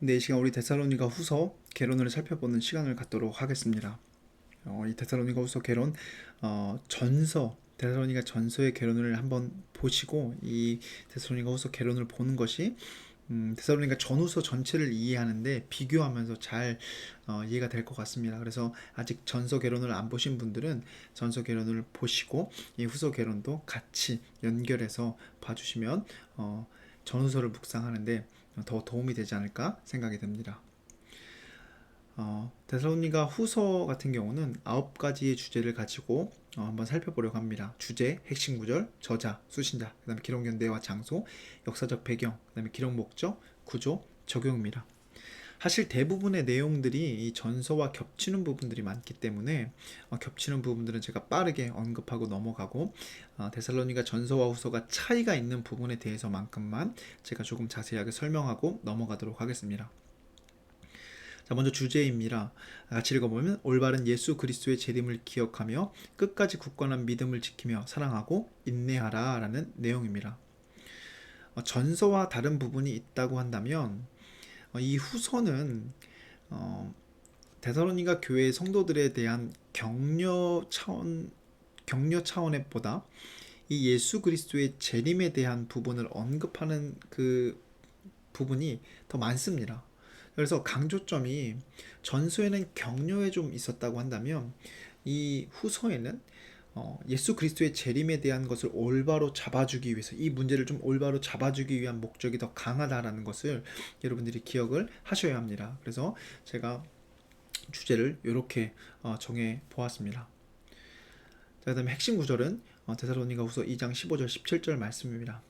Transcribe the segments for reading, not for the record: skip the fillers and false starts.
네, 이 시간 우리 데살로니가 후서 개론을 살펴보는 시간을 갖도록 하겠습니다. 이 데살로니가 후서 개론 데살로니가 전서의 개론을 한번 보시고 이 데살로니가 후서 개론을 보는 것이 데살로니가 전후서 전체를 이해하는데 비교하면서 잘 이해가 될 것 같습니다. 그래서 아직 전서 개론을 안 보신 분들은 전서 개론을 보시고 이 후서 개론도 같이 연결해서 봐주시면 전후서를 묵상하는데 더 도움이 되지 않을까 생각이 됩니다. 데살로니가 후서 같은 경우는 9가지의 주제를 가지고 한번 살펴보려고 합니다. 주제, 핵심 구절, 저자, 수신자, 그 다음에 기록 연대와 장소, 역사적 배경, 그 다음에 기록 목적, 구조, 적용입니다. 사실 대부분의 내용들이 이 전서와 겹치는 부분들이 많기 때문에 겹치는 부분들은 제가 빠르게 언급하고 넘어가고 데살로니가 전서와 후서가 차이가 있는 부분에 대해서만큼만 제가 조금 자세하게 설명하고 넘어가도록 하겠습니다. 자, 먼저 주제입니다. 같이 읽어보면 올바른 예수 그리스도의 재림을 기억하며 끝까지 굳건한 믿음을 지키며 사랑하고 인내하라 라는 내용입니다. 전서와 다른 부분이 있다고 한다면 이 후서는 데살로니가 교회 성도들에 대한 격려 차원의 보다 이 예수 그리스도의 재림에 대한 부분을 언급하는 그 부분이 더 많습니다. 그래서 강조점이 전서에는 격려에 좀 있었다고 한다면 이 후서에는 예수 그리스도의 재림에 대한 것을 올바로 잡아주기 위해서 이 문제를 좀 올바로 잡아주기 위한 목적이 더 강하다라는 것을 여러분들이 기억을 하셔야 합니다. 그래서 제가 주제를 이렇게 정해 보았습니다. 자, 그다음에 핵심 구절은 데살로니가 후서 2장 15절 17절 말씀입니다.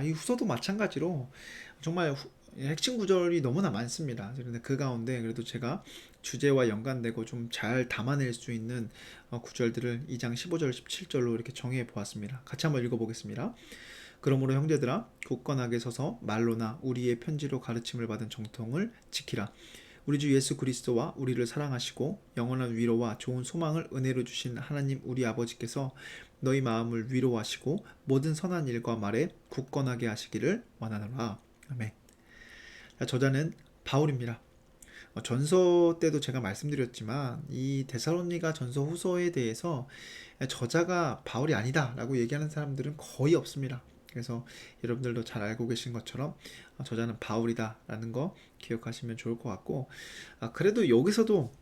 이 후서도 마찬가지로 정말 핵심 구절이 너무나 많습니다. 그런데 그 가운데 그래도 제가 주제와 연관되고 좀 잘 담아낼 수 있는 구절들을 2장 15절 17절로 이렇게 정해 보았습니다. 같이 한번 읽어보겠습니다. 그러므로 형제들아 굳건하게 서서 말로나 우리의 편지로 가르침을 받은 정통을 지키라. 우리 주 예수 그리스도와 우리를 사랑하시고 영원한 위로와 좋은 소망을 은혜로 주신 하나님 우리 아버지께서 너희 마음을 위로하시고 모든 선한 일과 말에 굳건하게 하시기를 원하노라. 아멘. 저자는 바울입니다. 전서 때도 제가 말씀드렸지만 이 데살로니가 전서 후서에 대해서 저자가 바울이 아니다 라고 얘기하는 사람들은 거의 없습니다. 그래서 여러분들도 잘 알고 계신 것처럼 저자는 바울이다 라는 거 기억하시면 좋을 것 같고, 그래도 여기서도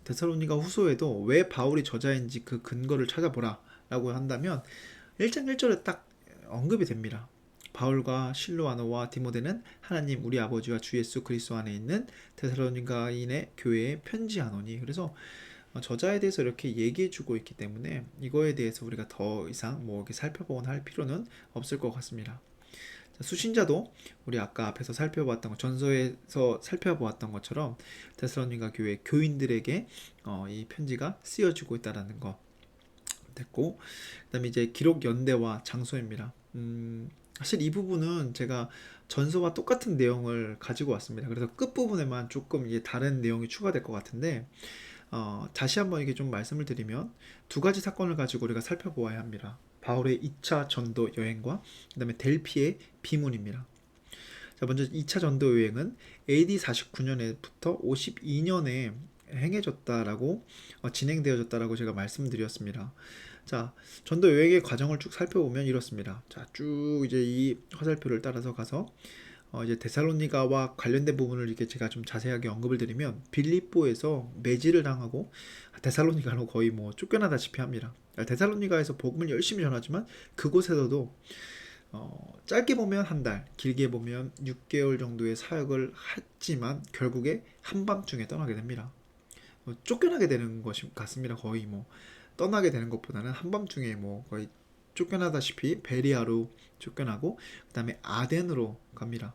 데살로니가 후서에도 왜 바울이 저자인지 그 근거를 찾아보라 라고 한다면 1장 1절에 딱 언급이 됩니다. 바울과 실로아노와 디모데는 하나님 우리 아버지와 주 예수 그리스도 안에 있는 데살로니가인의 교회에 편지하노니. 그래서 저자에 대해서 이렇게 얘기해주고 있기 때문에 이거에 대해서 우리가 더 이상 이렇게 살펴보거나 할 필요는 없을 것 같습니다. 수신자도 우리 아까 앞에서 살펴봤던 것, 전서에서 살펴보았던 것처럼 데살로니가 교회 교인들에게 이 편지가 쓰여지고 있다는 거 됐고, 그다음에 이제 기록 연대와 장소입니다. 사실 이 부분은 제가 전서와 똑같은 내용을 가지고 왔습니다. 그래서 끝부분에만 조금 이제 다른 내용이 추가될 것 같은데, 다시 한번 이게 좀 말씀을 드리면 두 가지 사건을 가지고 우리가 살펴보아야 합니다. 바울의 2차 전도 여행과 그 다음에 델피의 비문입니다. 자, 먼저 2차 전도 여행은 AD 49년에부터 52년에 행해졌다라고 진행되어졌다라고 제가 말씀드렸습니다. 자, 전도 여행의 과정을 쭉 살펴보면 이렇습니다. 자, 쭉 이제 이 화살표를 따라서 가서 이제 데살로니가와 관련된 부분을 이렇게 제가 좀 자세하게 언급을 드리면 빌립보에서 매질을 당하고 데살로니가로 거의 쫓겨나다시피 합니다. 데살로니가에서 복음을 열심히 전하지만 그곳에서도 짧게 보면 한 달, 길게 보면 6개월 정도의 사역을 했지만 결국에 한밤중에 떠나게 됩니다. 쫓겨나게 되는 것이 같습니다. 거의 떠나게 되는 것보다는 한밤중에 거의 쫓겨나다시피 베리아로 쫓겨나고 그 다음에 아덴으로 갑니다.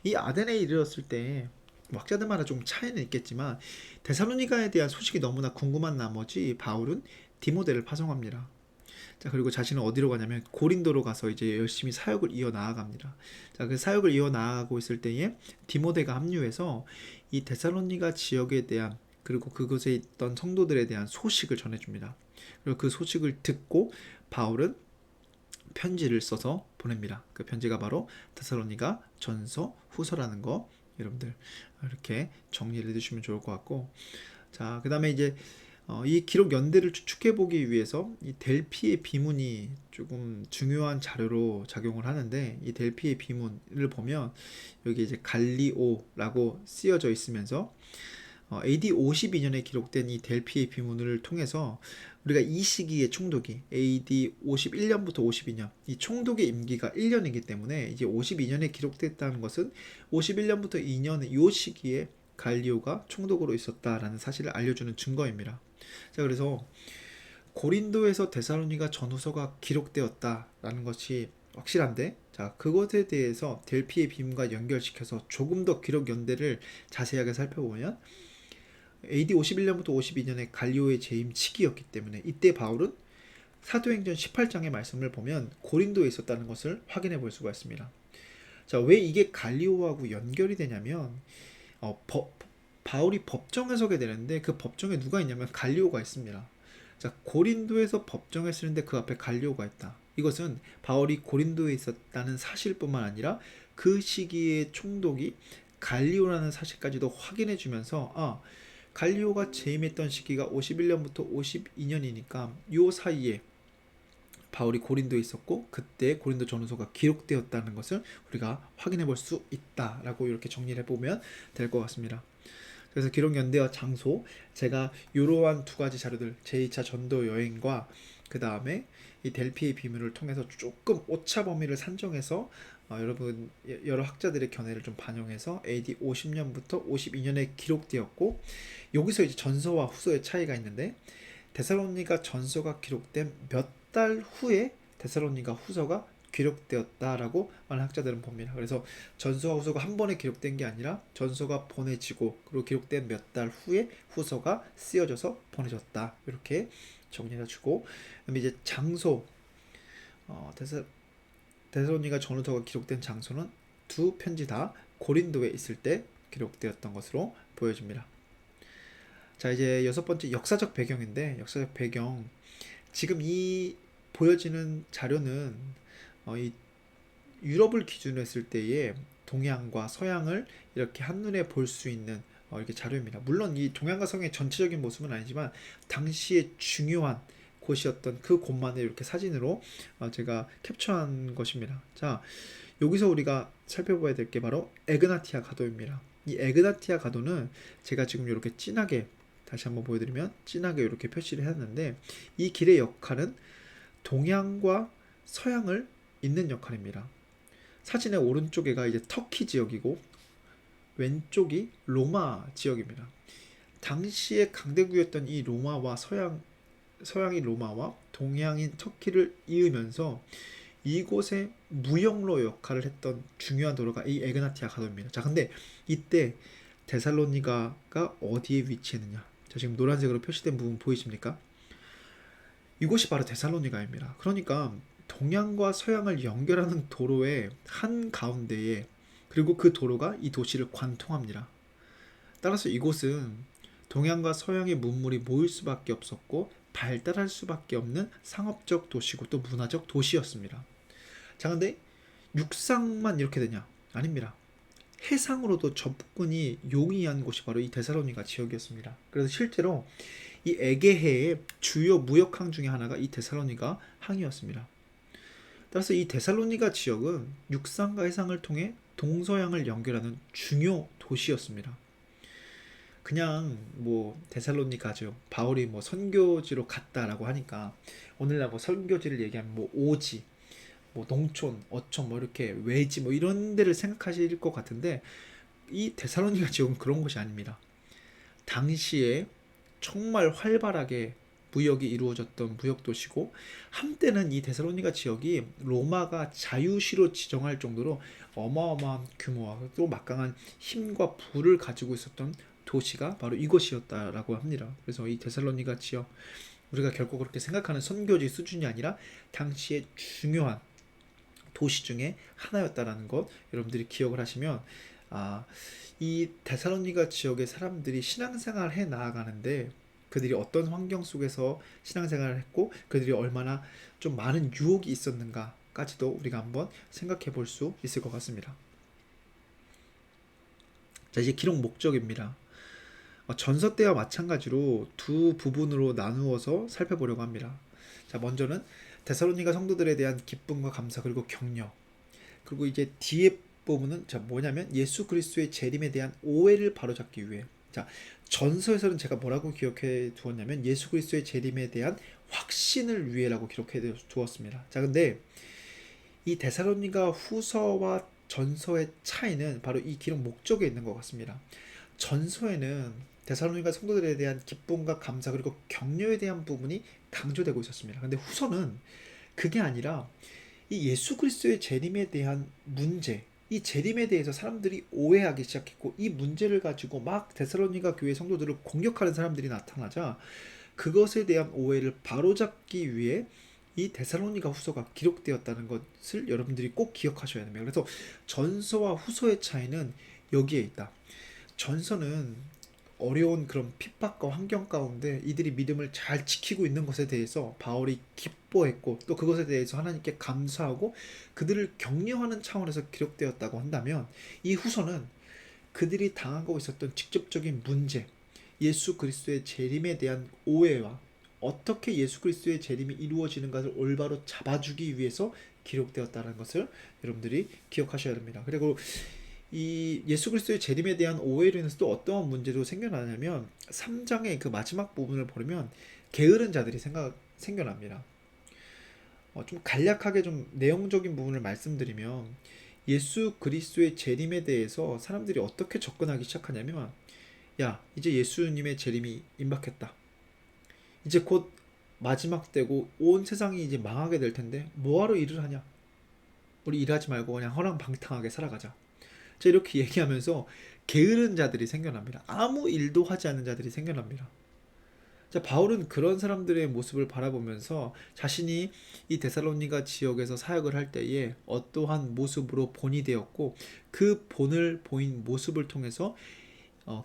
이 아덴에 이르렀을 때 학자들마다 좀 차이는 있겠지만 데살로니가에 대한 소식이 너무나 궁금한 나머지 바울은 디모데를 파송합니다. 자, 그리고 자신은 어디로 가냐면 고린도로 가서 이제 열심히 사역을 이어 나아갑니다. 자, 그 사역을 이어 나가고 있을 때에 디모데가 합류해서 이 데살로니가 지역에 대한 그리고 그곳에 있던 성도들에 대한 소식을 전해줍니다. 그리고 그 소식을 듣고 바울은 편지를 써서 보냅니다. 그 편지가 바로 데살로니가 전서 후서라는 거 여러분들 이렇게 정리를 해주시면 좋을 것 같고, 자, 그 다음에 이제 이 기록 연대를 추측해 보기 위해서 이 델피의 비문이 조금 중요한 자료로 작용을 하는데, 이 델피의 비문을 보면 여기 이제 갈리오라고 쓰여져 있으면서 AD 52년에 기록된 이 델피의 비문을 통해서 우리가 이 시기의 총독이 AD 51년부터 52년, 이 총독의 임기가 1년이기 때문에 이제 52년에 기록됐다는 것은 51년부터 2년 이 시기에 갈리오가 총독으로 있었다라는 사실을 알려주는 증거입니다. 자, 그래서 고린도에서 데살로니가 전후서가 기록되었다라는 것이 확실한데, 자, 그것에 대해서 델피의 비문과 연결시켜서 조금 더 기록 연대를 자세하게 살펴보면 AD 51년부터 52년에 갈리오의 재임 시기였기 때문에 이때 바울은 사도행전 18장의 말씀을 보면 고린도에 있었다는 것을 확인해 볼 수가 있습니다. 자, 왜 이게 갈리오하고 연결이 되냐면 바울이 법정에 서게 되는데 그 법정에 누가 있냐면 갈리오가 있습니다. 자, 고린도에서 법정에 쓰는데 그 앞에 갈리오가 있다. 이것은 바울이 고린도에 있었다는 사실뿐만 아니라 그 시기의 총독이 갈리오라는 사실까지도 확인해 주면서 갈리오가 재임했던 시기가 51년부터 52년이니까 요 사이에 바울이 고린도에 있었고 그때 고린도 전후서가 기록되었다는 것을 우리가 확인해 볼 수 있다라고 이렇게 정리를 해보면 될 것 같습니다. 그래서 기록 연대와 장소, 제가 이러한 두 가지 자료들, 제2차 전도 여행과 그 다음에 이 델피의 비밀을 통해서 조금 오차 범위를 산정해서 여러분 여러 학자들의 견해를 좀 반영해서 AD 50년부터 52년에 기록되었고, 여기서 이제 전서와 후서의 차이가 있는데 데살로니가 전서가 기록된 몇 달 후에 데살로니가 후서가 기록되었다라고 많은 학자들은 봅니다. 그래서 전서와 후서가 한 번에 기록된 게 아니라 전서가 보내지고 그리고 기록된 몇 달 후에 후서가 쓰여져서 보내졌다, 이렇게 정리해 주고, 그다음에 이제 장소, 데살로니가 전후서가 기록된 장소는 두 편지 다 고린도에 있을 때 기록되었던 것으로 보여집니다. 자, 이제 여섯 번째 역사적 배경인데, 역사적 배경, 지금 이 보여지는 자료는 이 유럽을 기준으로 했을 때의 동양과 서양을 이렇게 한눈에 볼 수 있는 이렇게 자료입니다. 물론 이 동양과 서양의 전체적인 모습은 아니지만 당시에 중요한 곳이었던 그 곳만을 이렇게 사진으로 제가 캡처한 것입니다. 자, 여기서 우리가 살펴봐야 될 게 바로 에그나티아 가도입니다. 이 에그나티아 가도는 제가 지금 이렇게 진하게 다시 한번 보여드리면 진하게 이렇게 표시를 했는데, 이 길의 역할은 동양과 서양을 잇는 역할입니다. 사진의 오른쪽에가 이제 터키 지역이고 왼쪽이 로마 지역입니다. 당시에 강대국이었던 이 로마와 서양인 로마와 동양인 터키를 이으면서 이곳에 무역로 역할을 했던 중요한 도로가 이 에그나티아 가도입니다. 자, 근데 이때 데살로니가가 어디에 위치했느냐? 자, 지금 노란색으로 표시된 부분 보이십니까? 이곳이 바로 데살로니가입니다. 그러니까 동양과 서양을 연결하는 도로의 한 가운데에, 그리고 그 도로가 이 도시를 관통합니다. 따라서 이곳은 동양과 서양의 문물이 모일 수밖에 없었고 발달할 수밖에 없는 상업적 도시고 또 문화적 도시였습니다. 자, 근데 육상만 이렇게 되냐? 아닙니다. 해상으로도 접근이 용이한 곳이 바로 이 데살로니가 지역이었습니다. 그래서 실제로 이 에게해의 주요 무역항 중에 하나가 이 데살로니가 항이었습니다. 따라서 이 데살로니가 지역은 육상과 해상을 통해 동서양을 연결하는 중요 도시였습니다. 그냥 뭐 데살로니가죠, 바울이 뭐 선교지로 갔다라고 하니까 오늘날 뭐 선교지를 얘기하면 뭐 오지, 뭐 농촌, 어촌, 뭐 이렇게 외지 뭐 이런 데를 생각하실 것 같은데, 이 데살로니가 지역은 그런 곳이 아닙니다. 당시에 정말 활발하게 무역이 이루어졌던 무역 도시고, 한때는 이 데살로니가 지역이 로마가 자유시로 지정할 정도로 어마어마한 규모와 또 막강한 힘과 부를 가지고 있었던 도시가 바로 이곳이었다라고 합니다. 그래서 이 데살로니가 지역, 우리가 결코 그렇게 생각하는 선교지 수준이 아니라 당시에 중요한 도시 중에 하나였다라는 것 여러분들이 기억을 하시면, 이 데살로니가 지역의 사람들이 신앙생활을 해 나아가는데 그들이 어떤 환경 속에서 신앙생활을 했고 그들이 얼마나 좀 많은 유혹이 있었는가까지도 우리가 한번 생각해 볼 수 있을 것 같습니다. 자, 이제 기록 목적입니다. 전서 때와 마찬가지로 두 부분으로 나누어서 살펴보려고 합니다. 자, 먼저는 데살로니가 성도들에 대한 기쁨과 감사 그리고 격려. 그리고 이제 뒤에 부분은 자 뭐냐면 예수 그리스도의 재림에 대한 오해를 바로잡기 위해. 자, 전서에서는 제가 뭐라고 기록해 두었냐면 예수 그리스도의 재림에 대한 확신을 위해라고 기록해 두었습니다. 자, 근데 이 데살로니가 후서와 전서의 차이는 바로 이 기록 목적에 있는 것 같습니다. 전서에는 데살로니가 성도들에 대한 기쁨과 감사 그리고 격려에 대한 부분이 강조되고 있었습니다. 근데 후서는 그게 아니라 이 예수 그리스도의 재림에 대한 문제, 이 재림에 대해서 사람들이 오해하기 시작했고 이 문제를 가지고 막 데살로니가 교회 성도들을 공격하는 사람들이 나타나자 그것에 대한 오해를 바로잡기 위해 이 데살로니가 후서가 기록되었다는 것을 여러분들이 꼭 기억하셔야 됩니다. 그래서 전서와 후서의 차이는 여기에 있다. 전서는 어려운 그런 핍박과 환경 가운데 이들이 믿음을 잘 지키고 있는 것에 대해서 바울이 기뻐했고 또 그것에 대해서 하나님께 감사하고 그들을 격려하는 차원에서 기록되었다고 한다면 이 후서는 그들이 당하고 있었던 직접적인 문제, 예수 그리스도의 재림에 대한 오해와 어떻게 예수 그리스도의 재림이 이루어지는 것을 올바로 잡아주기 위해서 기록되었다는 것을 여러분들이 기억하셔야 됩니다. 그리고 이 예수 그리스도의 재림에 대한 오해로 인해서 또 어떠한 문제도 생겨나냐면 3장의 그 마지막 부분을 보면 게으른 자들이 생겨납니다. 좀 간략하게 좀 내용적인 부분을 말씀드리면 예수 그리스도의 재림에 대해서 사람들이 어떻게 접근하기 시작하냐면 야, 이제 예수님의 재림이 임박했다. 이제 곧 마지막 때고 온 세상이 이제 망하게 될 텐데 뭐하러 일을 하냐? 우리 일하지 말고 그냥 허랑방탕하게 살아가자. 자, 이렇게 얘기하면서 게으른 자들이 생겨납니다. 아무 일도 하지 않는 자들이 생겨납니다. 자, 바울은 그런 사람들의 모습을 바라보면서 자신이 이 데살로니가 지역에서 사역을 할 때에 어떠한 모습으로 본이 되었고 그 본을 보인 모습을 통해서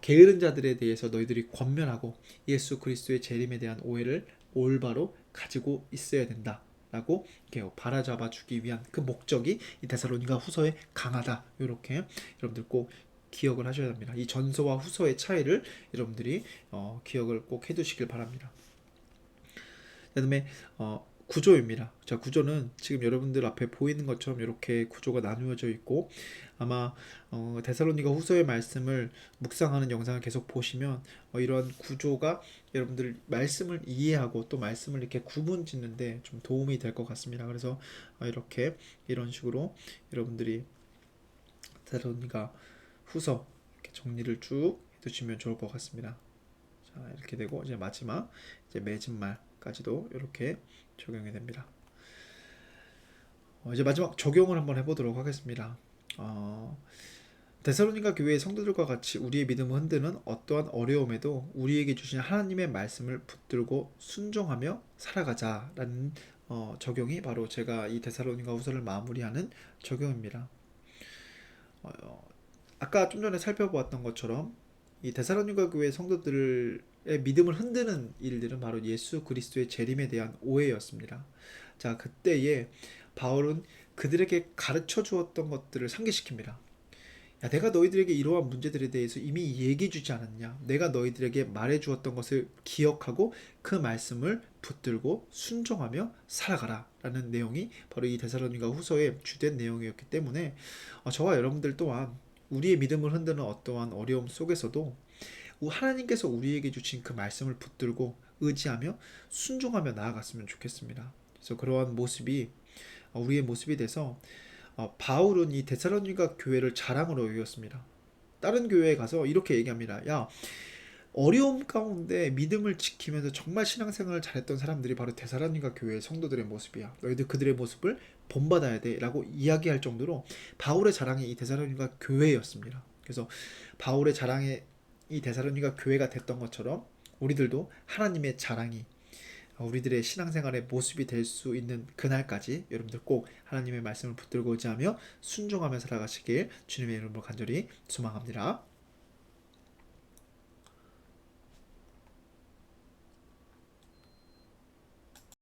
게으른 자들에 대해서 너희들이 권면하고 예수 그리스도의 재림에 대한 오해를 올바로 가지고 있어야 된다 라고 바라잡아 주기 위한 그 목적이 이 데살로니가 후서에 강하다. 이렇게 여러분들 꼭 기억을 하셔야 합니다. 이 전서와 후서의 차이를 여러분들이 기억을 꼭 해두시길 바랍니다. 그다음에 구조입니다. 자, 구조는 지금 여러분들 앞에 보이는 것처럼 이렇게 구조가 나누어져 있고 아마 데살로니가 후서의 말씀을 묵상하는 영상을 계속 보시면 이러한 구조가 여러분들 말씀을 이해하고 또 말씀을 이렇게 구분 짓는데 좀 도움이 될 것 같습니다. 그래서 이렇게 이런 식으로 여러분들이 데살로니가 후서 이렇게 정리를 쭉 해두시면 좋을 것 같습니다. 자, 이렇게 되고 이제 마지막 이제 맺은 말까지도 이렇게 적용이 됩니다. 이제 마지막 적용을 한번 해보도록 하겠습니다. 데살로니가 교회의 성도들과 같이 우리의 믿음을 흔드는 어떠한 어려움에도 우리에게 주신 하나님의 말씀을 붙들고 순종하며 살아가자라는 적용이 바로 제가 이 데살로니가 후서를 마무리하는 적용입니다. 아까 좀 전에 살펴보았던 것처럼 이 데살로니가 교회 성도들의 믿음을 흔드는 일들은 바로 예수 그리스도의 재림에 대한 오해였습니다. 자, 그때에 바울은 그들에게 가르쳐 주었던 것들을 상기시킵니다. 야, 내가 너희들에게 이러한 문제들에 대해서 이미 얘기해 주지 않았냐? 내가 너희들에게 말해 주었던 것을 기억하고 그 말씀을 붙들고 순종하며 살아가라 라는 내용이 바로 이 데살로니가 후서의 주된 내용이었기 때문에 저와 여러분들 또한 우리의 믿음을 흔드는 어떠한 어려움 속에서도 하나님께서 우리에게 주신 그 말씀을 붙들고 의지하며 순종하며 나아갔으면 좋겠습니다. 그래서 그러한 모습이 우리의 모습이 돼서 바울은 이 데살로니가 교회를 자랑으로 여겼습니다. 다른 교회에 가서 이렇게 얘기합니다. 야, 어려움 가운데 믿음을 지키면서 정말 신앙생활을 잘했던 사람들이 바로 데살로니가 교회의 성도들의 모습이야. 너희들 그들의 모습을 본받아야 돼 라고 이야기할 정도로 바울의 자랑이 이 데살로니가 교회였습니다. 그래서 바울의 자랑이 이 데살로니가 교회가 됐던 것처럼 우리들도 하나님의 자랑이 우리들의 신앙생활의 모습이 될 수 있는 그날까지 여러분들 꼭 하나님의 말씀을 붙들고자 하며 순종하며 살아가시길 주님의 이름으로 간절히 소망합니다.